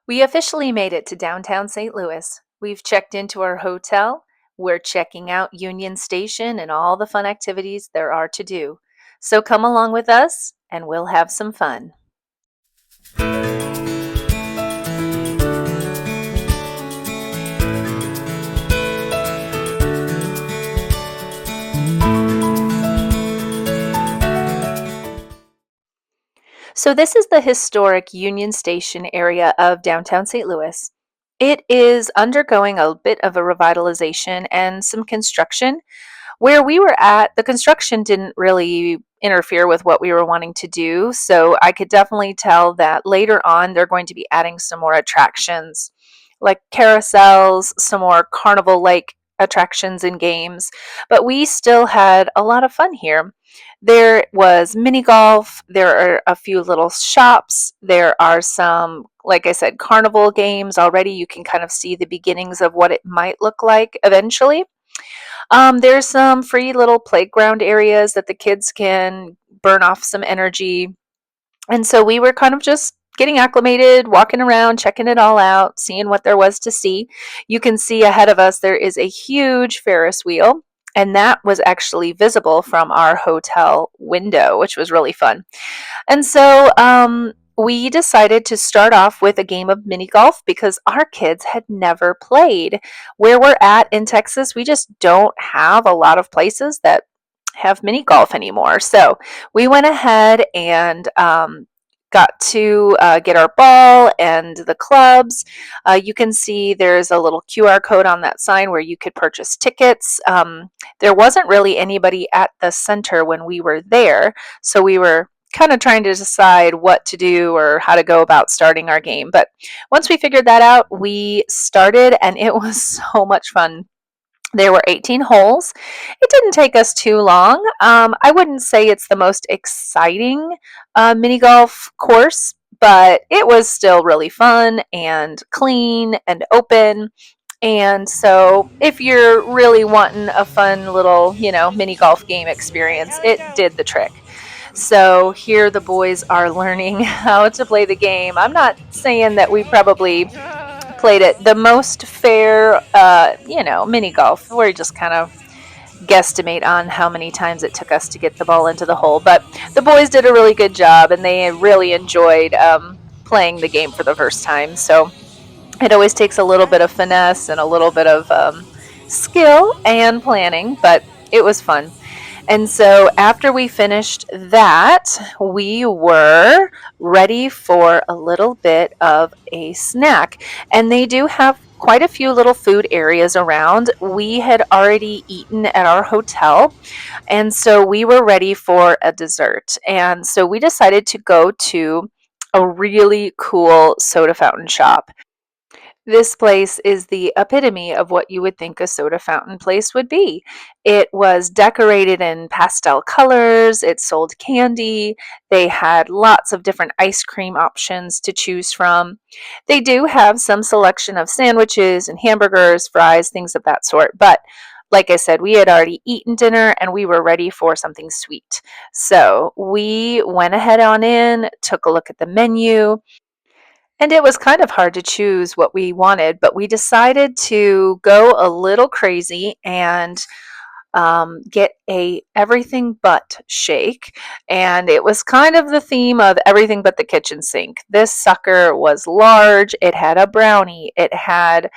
We officially made it to downtown St. Louis. We've checked into our hotel. We're checking out Union Station and all the fun activities there are to do. So come along with us and we'll have some fun. So, this is the historic Union Station area of downtown St. Louis. It is undergoing a bit of a revitalization and some construction. Where we were at, the construction didn't really interfere with what we were wanting to do. So I could definitely tell that later on they're going to be adding some more attractions like carousels, some more carnival like attractions and games. But we still had a lot of fun here. There was mini golf, there are a few little shops, there are some, like I said, carnival games already. You can kind of see the beginnings of what it might look like eventually. There's some free little playground areas that the kids can burn off some energy. And so we were kind of just getting acclimated, walking around, checking it all out, seeing what there was to see. You can see ahead of us there is a huge Ferris wheel, and that was actually visible from our hotel window, which was really fun. And so we decided to start off with a game of mini golf because our kids had never played. Where we're at in Texas, we just don't have a lot of places that have mini golf anymore. So we went ahead and got to get our ball and the clubs. You can see there's a little QR code on that sign where you could purchase tickets. There wasn't really anybody at the center when we were there, so we were kind of trying to decide what to do or how to go about starting our game. But once we figured that out, we started and it was so much fun. There were 18 holes. It didn't take us too long. I wouldn't say it's the most exciting mini golf course, but it was still really fun and clean and open. And so, if you're really wanting a fun little, mini golf game experience, it did the trick. So, here the boys are learning how to play the game. I'm not saying that we probably played it the most fair, mini golf, where you just kind of guesstimate on how many times it took us to get the ball into the hole. But the boys did a really good job, and they really enjoyed playing the game for the first time. So it always takes a little bit of finesse and a little bit of skill and planning, but it was fun. And so after we finished that, we were ready for a little bit of a snack. And they do have quite a few little food areas around. We had already eaten at our hotel, and so we were ready for a dessert. And so we decided to go to a really cool soda fountain shop. This place is the epitome of what you would think a soda fountain place would be. It was decorated in pastel colors, it sold candy, they had lots of different ice cream options to choose from. They do have some selection of sandwiches and hamburgers, fries, things of that sort, but like I said, we had already eaten dinner and we were ready for something sweet. So we went ahead on in, took a look at the menu, and it was kind of hard to choose what we wanted, but we decided to go a little crazy and get a everything but shake. And it was kind of the theme of everything but the kitchen sink. This sucker was large. It had a brownie. It had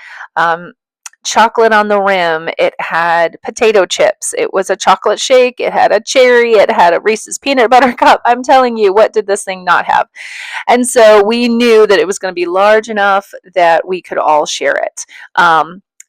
chocolate on the rim. It had potato chips. It was a chocolate shake. It had a cherry. It had a Reese's peanut butter cup. I'm telling you, what did this thing not have? And so we knew that it was going to be large enough that we could all share it.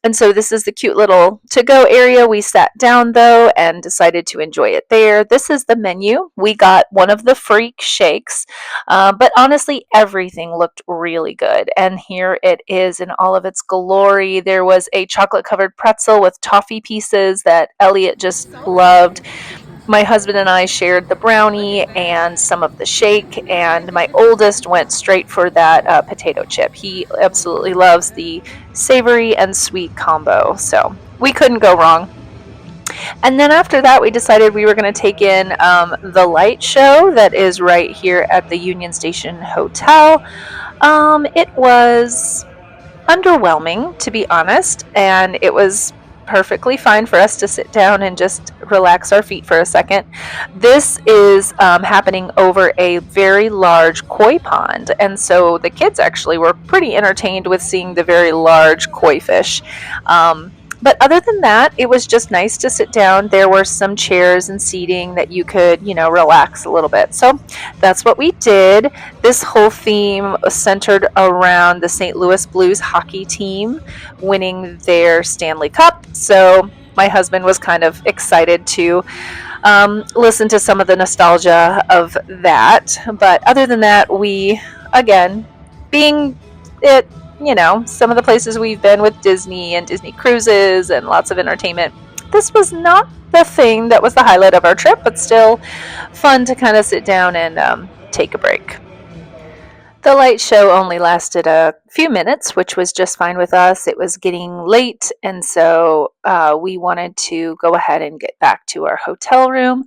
And so this is the cute little to-go area. We sat down though and decided to enjoy it there. This is the menu. We got one of the freak shakes, but honestly, everything looked really good. And here it is in all of its glory. There was a chocolate-covered pretzel with toffee pieces that Elliot just loved. My husband and I shared the brownie and some of the shake, and my oldest went straight for that potato chip. He absolutely loves the savory and sweet combo, so we couldn't go wrong. And then after that, we decided we were going to take in the light show that is right here at the Union Station Hotel. It was underwhelming, to be honest, and it was perfectly fine for us to sit down and just relax our feet for a second. This is happening over a very large koi pond, and so the kids actually were pretty entertained with seeing the very large koi fish. But other than that, it was just nice to sit down. There were some chairs and seating that you could, relax a little bit. So that's what we did. This whole theme was centered around the St. Louis Blues hockey team winning their Stanley Cup. So my husband was kind of excited to listen to some of the nostalgia of that. But other than that, we, again, being it, some of the places we've been with Disney and Disney cruises and lots of entertainment, this was not the thing that was the highlight of our trip, but still fun to kind of sit down and take a break. The light show only lasted a few minutes, which was just fine with us. It was getting late, and so we wanted to go ahead and get back to our hotel room.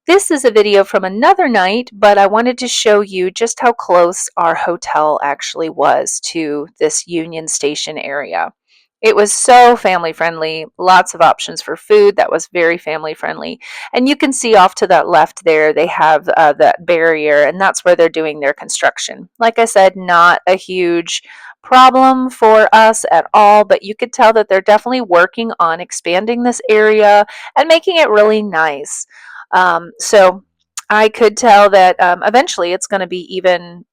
This is a video from another night, but I wanted to show you just how close our hotel actually was to this Union Station area. It was so family friendly, lots of options for food that was very family friendly. And you can see off to that left there, they have that barrier, and that's where they're doing their construction. Like I said, not a huge problem for us at all, but you could tell that they're definitely working on expanding this area and making it really nice. So I could tell that eventually it's going to be even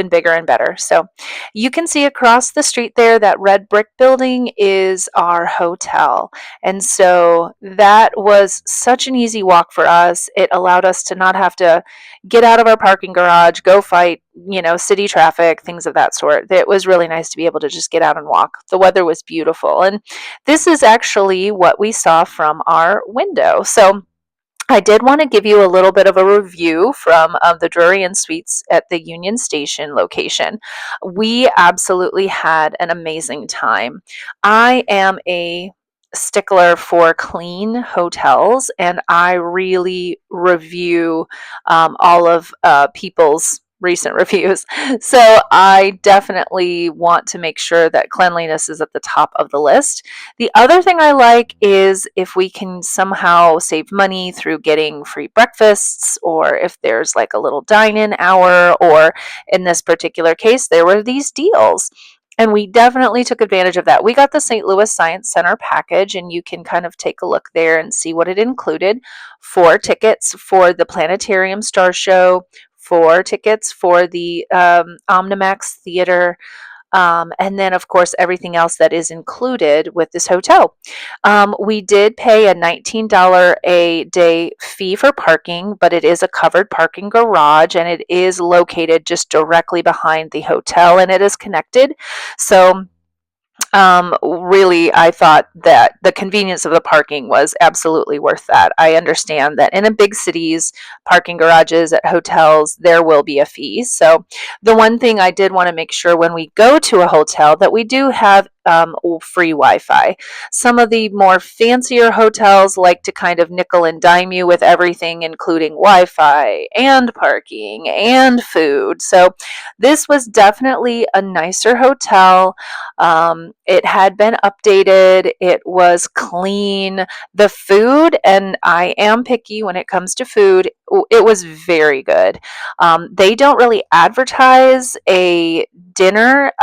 bigger and better. So you can see across the street there, that red brick building is our hotel. And so that was such an easy walk for us. It allowed us to not have to get out of our parking garage, go fight, city traffic, things of that sort. It was really nice to be able to just get out and walk. The weather was beautiful. And this is actually what we saw from our window. So I did want to give you a little bit of a review from the Drury Inn Suites at the Union Station location. We absolutely had an amazing time. I am a stickler for clean hotels, and I really review all of people's recent reviews. So I definitely want to make sure that cleanliness is at the top of the list. The other thing I like is if we can somehow save money through getting free breakfasts, or if there's like a little dine-in hour, or in this particular case, there were these deals. And we definitely took advantage of that. We got the St. Louis Science Center package, and you can kind of take a look there and see what it included. 4 tickets for the Planetarium Star Show, 4 tickets for the Omnimax Theater, and then, of course, everything else that is included with this hotel. We did pay a $19 a day fee for parking, but it is a covered parking garage, and it is located just directly behind the hotel, and it is connected. So really, I thought that the convenience of the parking was absolutely worth that. I understand that in a big cities, parking garages at hotels, there will be a fee. So the one thing I did want to make sure when we go to a hotel that we do have free Wi-Fi. Some of the more fancier hotels like to kind of nickel and dime you with everything, including Wi-Fi and parking and food. So this was definitely a nicer hotel. It had been updated. It was clean. The food, and I am picky when it comes to food, it was very good. They don't really advertise a dinner.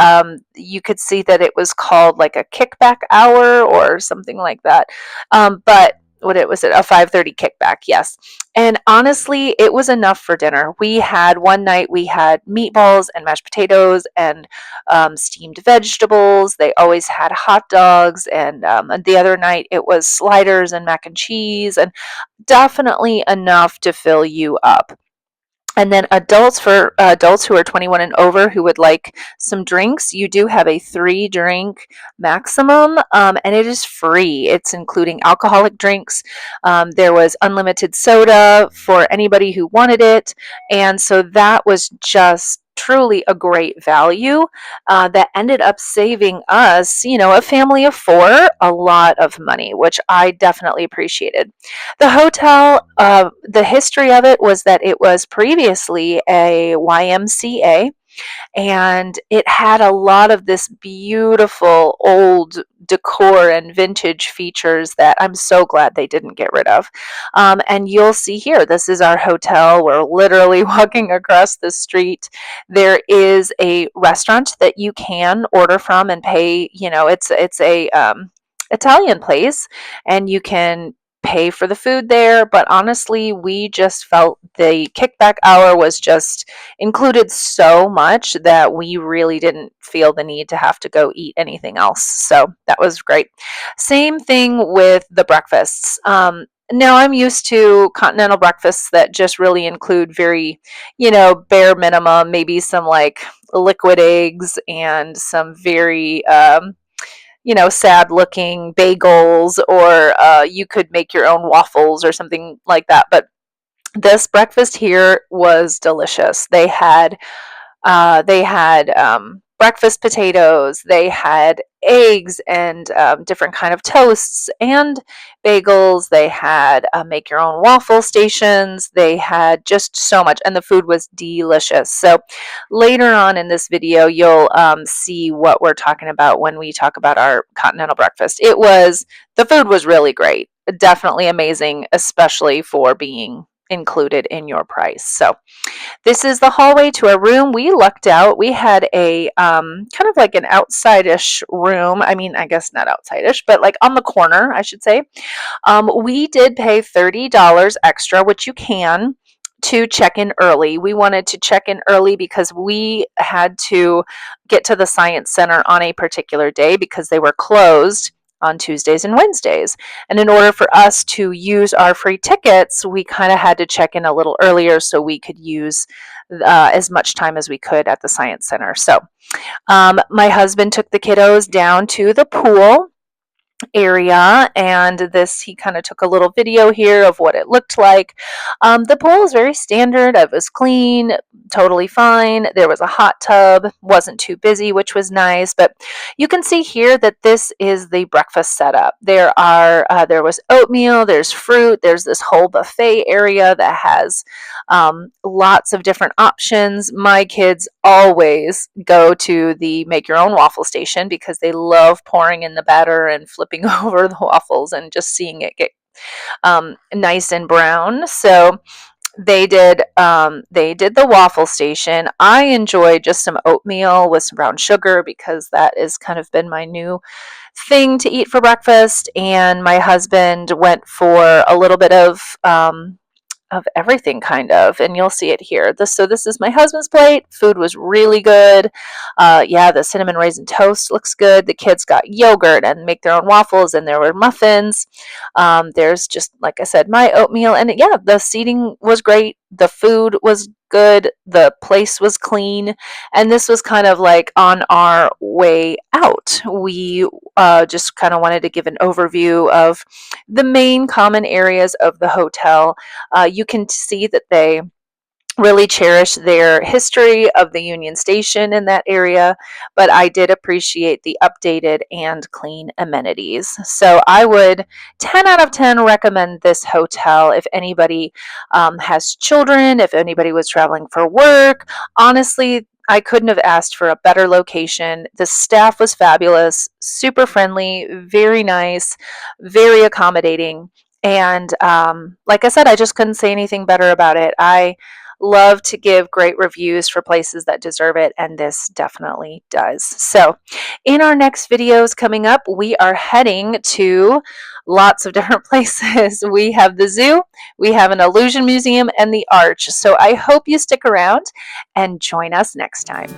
You could see that it was called like a kickback hour or something like that. But what it was, a 5:30 kickback, yes. And honestly, it was enough for dinner. One night we had meatballs and mashed potatoes and steamed vegetables. They always had hot dogs, and the other night it was sliders and mac and cheese, and definitely enough to fill you up. And then for adults who are 21 and over who would like some drinks, you do have a 3-drink maximum, and it is free. It's including alcoholic drinks. There was unlimited soda for anybody who wanted it, and so that was just truly a great value that ended up saving us, a family of 4, a lot of money, which I definitely appreciated. The hotel, the history of it was that it was previously a YMCA. and it had a lot of this beautiful old decor and vintage features that I'm so glad they didn't get rid of. And you'll see here, this is our hotel. We're literally walking across the street. There is a restaurant that you can order from and pay. It's a Italian place, and you can pay for the food there. But honestly, we just felt the kickback hour was just included so much that we really didn't feel the need to have to go eat anything else. So that was great. Same thing with the breakfasts. Now I'm used to continental breakfasts that just really include very, bare minimum, maybe some like liquid eggs and some very, sad looking bagels, or you could make your own waffles or something like that. But this breakfast here was delicious. They had breakfast potatoes. They had eggs and different kind of toasts and bagels. They had make your own waffle stations. They had just so much, and the food was delicious. So later on in this video, you'll see what we're talking about when we talk about our continental breakfast. The food was really great, definitely amazing, especially for being included in your price. So this is the hallway to our room. We lucked out. We had a kind of like an outside-ish room. I mean, I guess not outside-ish, but like on the corner, I should say. We did pay $30 extra, which you can, to check in early. We wanted to check in early because we had to get to the Science Center on a particular day because they were closed on Tuesdays and Wednesdays. And in order for us to use our free tickets, we kind of had to check in a little earlier so we could use as much time as we could at the Science Center. So my husband took the kiddos down to the pool area, and he kind of took a little video here of what it looked like. The pool is very standard. It was clean, totally fine. There was a hot tub, wasn't too busy, which was nice. But you can see here that this is the breakfast setup. There was oatmeal, there's fruit, there's this whole buffet area that has lots of different options. My kids always go to the make your own waffle station because they love pouring in the batter and flipping over the waffles and just seeing it get nice and brown. So they did the waffle station. I enjoyed just some oatmeal with some brown sugar because that has kind of been my new thing to eat for breakfast. And my husband went for a little bit of everything, kind of, and you'll see it here. This is my husband's plate. Food was really good. The cinnamon raisin toast looks good. The kids got yogurt and make their own waffles, and there were muffins. There's just, like I said, my oatmeal, and the seating was great. The food was good. The place was clean, and this was kind of like on our way out. We just kind of wanted to give an overview of the main common areas of the hotel. You can see that they really cherish their history of the Union Station in that area, but I did appreciate the updated and clean amenities. So I would 10 out of 10 recommend this hotel if anybody has children, if anybody was traveling for work. Honestly, I couldn't have asked for a better location. The staff was fabulous, super friendly, very nice, very accommodating. And like I said, I just couldn't say anything better about it. I love to give great reviews for places that deserve it, and this definitely does. So in our next videos coming up, we are heading to lots of different places. We have the zoo, we have an illusion museum, and the arch. So I hope you stick around and join us next time.